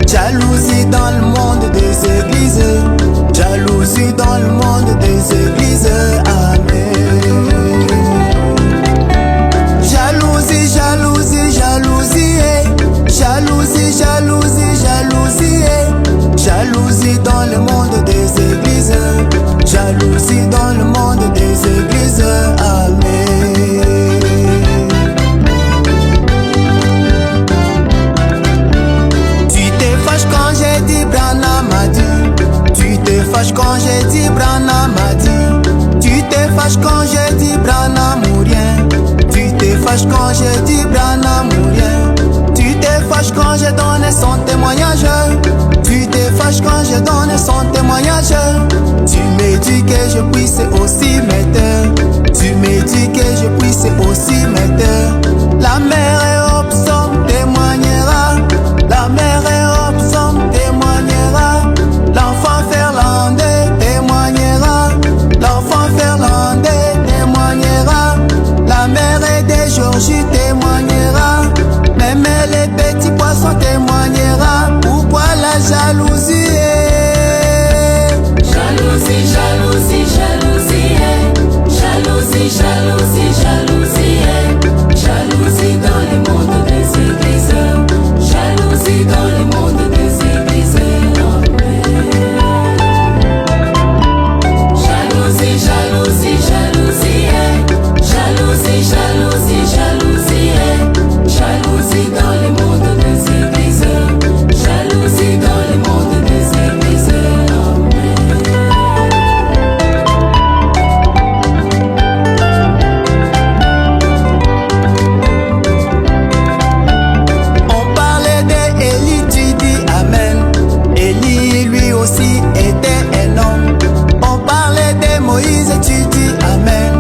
Jalousie dans le monde des églises, jalousie dans le monde des églises, amen. Jalousie, jalousie, jalousie, jalousie, jalousie, jalousie, jalousie dans le monde des églises, jalousie dans le monde des églises, amen. Quand j'ai dit Branham a dit, tu te fâches quand j'ai dit Branham a dit, tu te fâches quand j'ai dit Branham ou rien, tu te fâches quand j'ai dit Branham ou rien, tu te fâches quand j'ai donné son témoignage, tu te fâches quand j'ai donné son témoignage, tu me dis que je puisse aussi m'aider, tu me dis que je puisse aussi m'aider. La mère est Hobson témoignera, la mère est Hobson témoignera, l'enfant Ferlandais témoignera, l'enfant Ferlandais témoignera, la mère est de Georgie témoignera, même les petits poissons témoignera. Pourquoi la jalousie jalousie, jalousie, jalousie, jalousie, jalousie, jalousie, jalousie dans le monde des églises, jalousie dans le monde des églises, jalousie, jalousie, jalousie, jalousie, jalousie, jalousie, jalousie dans le monde des églises, jalousie dans le monde des églises. On parlait d'Élie, tu dis amen. Élie lui aussi était un homme. On parlait de Moïse, tu dis amen.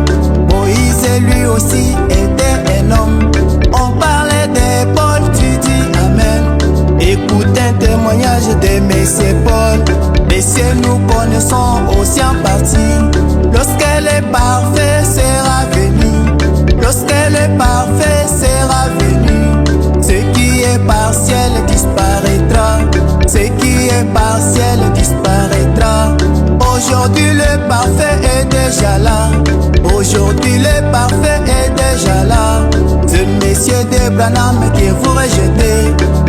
Moïse lui aussi était un homme. On parlait de Paul, tu dis amen. Écoute un témoignage de Monsieur Paul. Messieurs, nous connaissons aussi en partie. Lorsque le parfait sera venu, lorsque le parfait sera venu, ce qui est partiel disparaîtra, ce qui est partiel disparaîtra. Aujourd'hui le parfait est déjà là, aujourd'hui le parfait est déjà là. C'est Monsieur de Branham qui vous rejetez,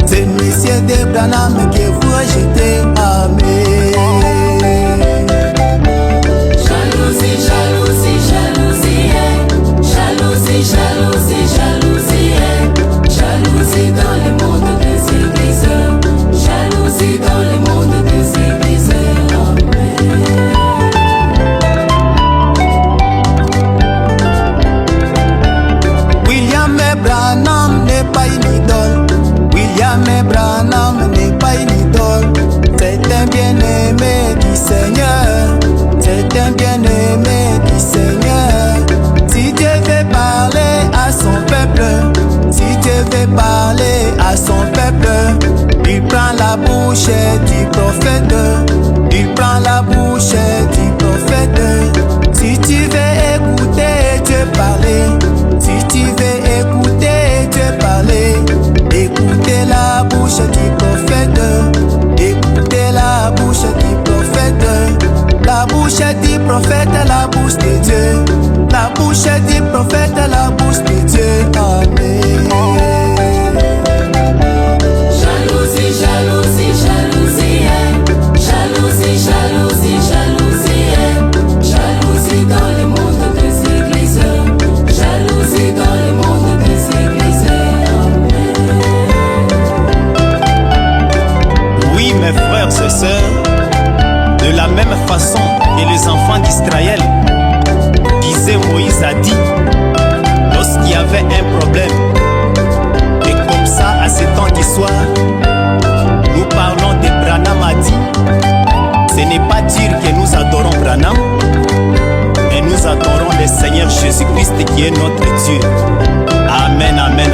c'est Monsieur de Branham qui vous rejetez, amen. Jalousie, jalousie, jalousie, jalousie, jalousie, jalousie, jalousie dans le monde des églises, jalousie dans le monde des églises, amen. William Branham n'est pas une idole, William Branham n'est pas une idole. C'est un bien-aimé du Seigneur, c'est un bien-aimé du Seigneur. Si Dieu veut parler à son peuple, si Dieu veut parler à son peuple, il prend la bouche du prophète, il prend la bouche du prophète. Si tu veux écouter Dieu parler, si tu veux écouter Dieu parler, écoutez la bouche du prophète, écoutez la bouche du prophète, la bouche du prophète, la bouche de Dieu, la bouche du prophète, la bouche de Dieu, amen. Jalousie, jalousie, jalousie, jalousie, jalousie, jalousie, jalousie dans le monde des églises, jalousie dans le monde des églises, amen. Oui, mes frères et sœurs, de la même façon que les enfants d'Israël disaient, Moïse a dit, lorsqu'il y avait un problème, et comme ça, à ce temps du soir, nous parlons de Branham a dit. Ce n'est pas dire que nous adorons Branham, mais nous adorons le Seigneur Jésus-Christ qui est notre Dieu. Amen, amen,